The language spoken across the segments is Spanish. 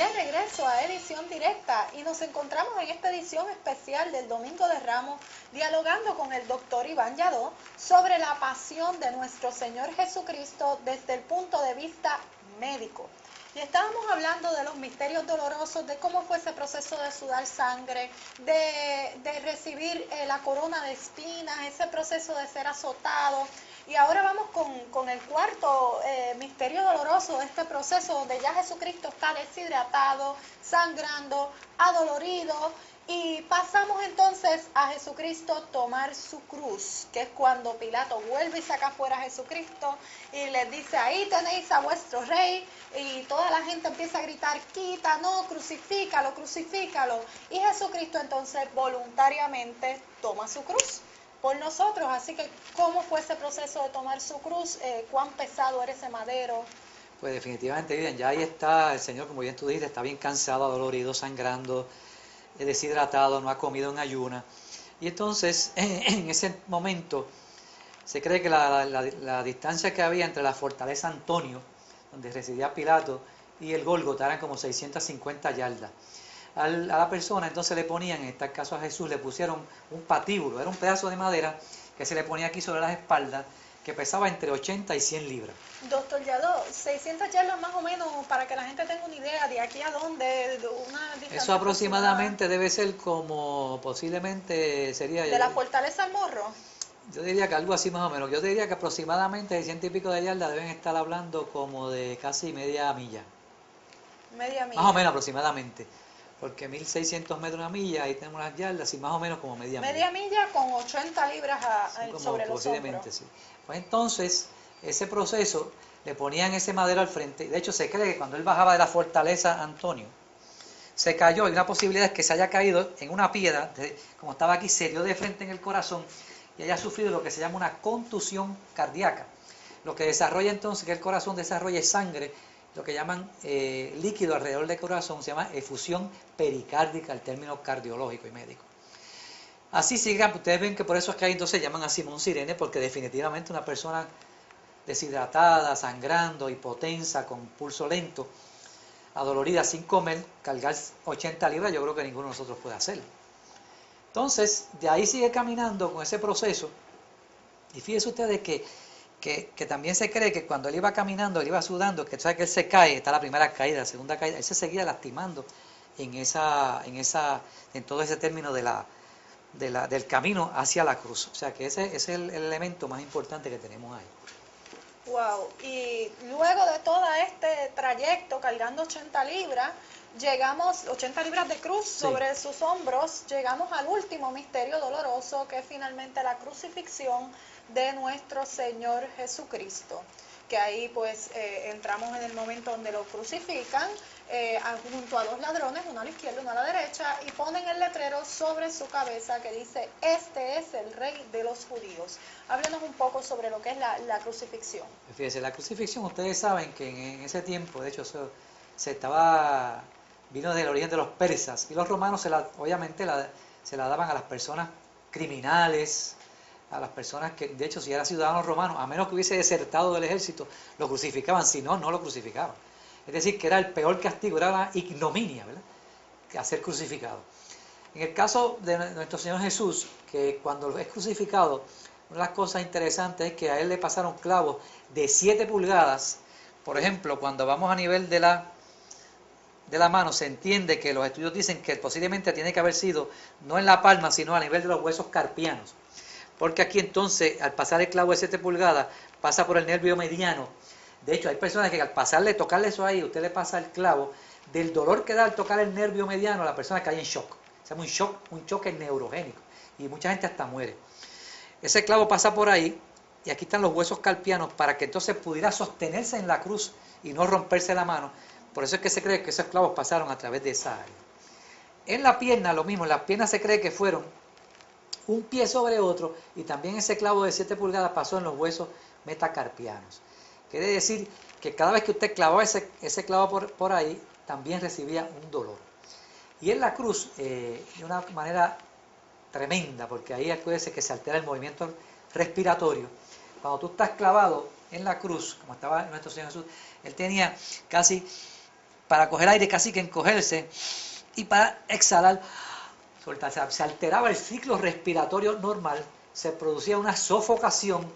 de regreso a Edición Directa y nos encontramos en esta edición especial del Domingo de Ramos dialogando con el doctor Iván Yadó sobre la pasión de nuestro Señor Jesucristo desde el punto de vista médico. Y estábamos hablando de los misterios dolorosos, de cómo fue ese proceso de sudar sangre, de recibir la corona de espinas, ese proceso de ser azotado. Y ahora vamos con el cuarto misterio doloroso de este proceso, donde ya Jesucristo está deshidratado, sangrando, adolorido, y pasamos entonces a Jesucristo tomar su cruz, que es cuando Pilato vuelve y saca fuera a Jesucristo y les dice: ahí tenéis a vuestro rey, y toda la gente empieza a gritar: quita, no, crucifícalo, crucifícalo. Y Jesucristo entonces voluntariamente toma su cruz por nosotros. Así que, ¿cómo fue ese proceso de tomar su cruz? ¿Cuán pesado era ese madero? Pues definitivamente, bien, ya ahí está el Señor, como bien tú dijiste, está bien cansado, adolorido, sangrando, deshidratado, no ha comido en ayuna. Y entonces, en ese momento, se cree que la distancia que había entre la fortaleza Antonio, donde residía Pilato, y el Gólgota eran como 650 yardas. A la persona entonces le ponían, en este caso a Jesús, le pusieron un patíbulo, era un pedazo de madera que se le ponía aquí sobre las espaldas, que pesaba entre 80 y 100 libras. Doctor Yadó, 600 yardas más o menos, para que la gente tenga una idea de aquí a dónde, una distancia. Eso aproximadamente debe ser como, posiblemente sería... ¿De la fortaleza al morro? Yo diría que algo así más o menos. Yo diría que aproximadamente de 100 y pico de yardas deben estar hablando como de casi media milla. Media milla. Más o menos aproximadamente. Porque 1600 metros una milla, ahí tenemos las yardas y más o menos como media milla. Media milla con 80 libras sobre los hombros. Sí. Pues entonces, ese proceso, le ponían ese madero al frente. De hecho, se cree que cuando él bajaba de la fortaleza Antonio, se cayó, y una posibilidad es que se haya caído en una piedra, como estaba aquí, se dio de frente en el corazón y haya sufrido lo que se llama una contusión cardíaca. Lo que desarrolla entonces, que el corazón desarrolle sangre, lo que llaman líquido alrededor del corazón, se llama efusión pericárdica, el término cardiológico y médico. Así sigue, ustedes ven que por eso es que ahí entonces llaman a Simón Cirene, porque definitivamente una persona deshidratada, sangrando, hipotensa, con pulso lento, adolorida, sin comer, cargar 80 libras, yo creo que ninguno de nosotros puede hacerlo. Entonces, de ahí sigue caminando con ese proceso, y fíjense ustedes que también se cree que cuando él iba caminando, él iba sudando, que sabe que él se cae, está la primera caída, la segunda caída, él se seguía lastimando en todo ese término del camino hacia la cruz. O sea que ese es el elemento más importante que tenemos ahí. Wow, y luego de todo este trayecto cargando 80 libras, llegamos, 80 libras de cruz sobre sus hombros, llegamos al último misterio doloroso, que es finalmente la crucifixión de nuestro Señor Jesucristo. Que ahí pues entramos en el momento donde lo crucifican junto a dos ladrones, uno a la izquierda y uno a la derecha, y ponen el letrero sobre su cabeza que dice: este es el Rey de los Judíos. Háblenos un poco sobre lo que es la crucifixión. Fíjense, la crucifixión, ustedes saben que en ese tiempo, de hecho, vino del origen de los persas, y los romanos obviamente se la daban a las personas criminales, a las personas que, de hecho, si eran ciudadanos romanos, a menos que hubiese desertado del ejército, lo crucificaban, si no, no lo crucificaban. Es decir, que era el peor castigo, era la ignominia, ¿verdad?, que a ser crucificado. En el caso de nuestro Señor Jesús, que cuando es crucificado, una de las cosas interesantes es que a él le pasaron clavos de 7 pulgadas. Por ejemplo, cuando vamos a nivel de la mano, se entiende que los estudios dicen que posiblemente tiene que haber sido no en la palma, sino a nivel de los huesos carpianos. Porque aquí entonces, al pasar el clavo de 7 pulgadas, pasa por el nervio mediano. De hecho, hay personas que al pasarle, tocarle eso ahí, usted le pasa el clavo, del dolor que da al tocar el nervio mediano, la persona cae en shock. Se llama un choque neurogénico. Y mucha gente hasta muere. Ese clavo pasa por ahí, y aquí están los huesos carpianos, para que entonces pudiera sostenerse en la cruz y no romperse la mano. Por eso es que se cree que esos clavos pasaron a través de esa área. En la pierna, lo mismo, en las piernas se cree que fueron un pie sobre otro, y también ese clavo de 7 pulgadas pasó en los huesos metacarpianos. Quiere decir que cada vez que usted clavaba ese clavo por ahí, también recibía un dolor. Y en la cruz, de una manera tremenda, porque ahí acuérdese que se altera el movimiento respiratorio. Cuando tú estás clavado en la cruz, como estaba nuestro Señor Jesús, él tenía casi para coger aire, casi que encogerse, y para exhalar, soltarse. Se alteraba el ciclo respiratorio normal, se producía una sofocación,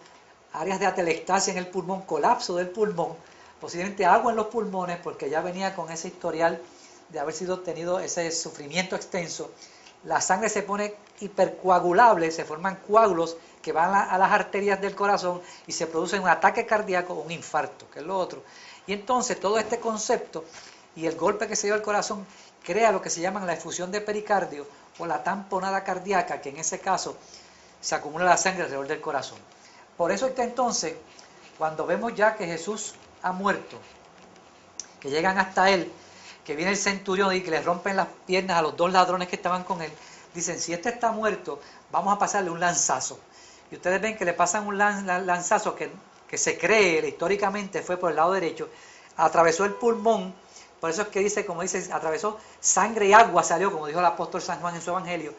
áreas de atelectasia en el pulmón, colapso del pulmón, posiblemente agua en los pulmones, porque ya venía con ese historial de haber sido tenido ese sufrimiento extenso. La sangre se pone hipercoagulable, se forman coágulos que van a las arterias del corazón y se produce un ataque cardíaco o un infarto, que es lo otro. Y entonces todo este concepto y el golpe que se dio al corazón crea lo que se llama la efusión de pericardio o la tamponada cardíaca, que en ese caso se acumula la sangre alrededor del corazón. Por eso es que entonces, cuando vemos ya que Jesús ha muerto, que llegan hasta él, que viene el centurión y que le rompen las piernas a los dos ladrones que estaban con él, dicen, si este está muerto, vamos a pasarle un lanzazo. Y ustedes ven que le pasan un lanzazo que se cree históricamente fue por el lado derecho, atravesó el pulmón, por eso es que dice, como dice, atravesó sangre y agua salió, como dijo el apóstol San Juan en su evangelio,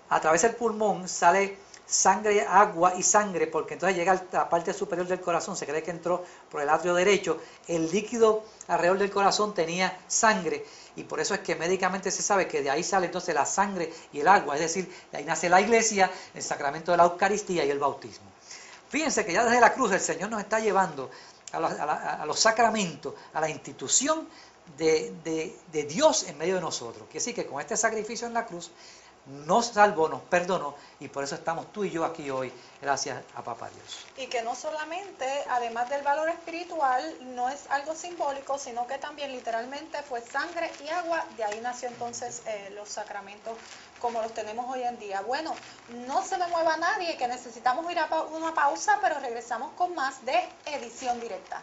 atraviesa el pulmón, sale sangre, agua y sangre, porque entonces llega a la parte superior del corazón, se cree que entró por el atrio derecho, el líquido alrededor del corazón tenía sangre, y por eso es que médicamente se sabe que de ahí sale entonces la sangre y el agua, es decir, de ahí nace la iglesia, el sacramento de la Eucaristía y el bautismo. Fíjense que ya desde la cruz el Señor nos está llevando a los sacramentos, a la institución de Dios en medio de nosotros. Quiere decir que con este sacrificio en la cruz nos salvó, nos perdonó, y por eso estamos tú y yo aquí hoy, gracias a Papá Dios. Y que no solamente, además del valor espiritual, no es algo simbólico, sino que también literalmente fue sangre y agua, de ahí nació entonces los sacramentos como los tenemos hoy en día. Bueno, no se me mueva nadie, que necesitamos ir a una pausa, pero regresamos con más de Edición Directa.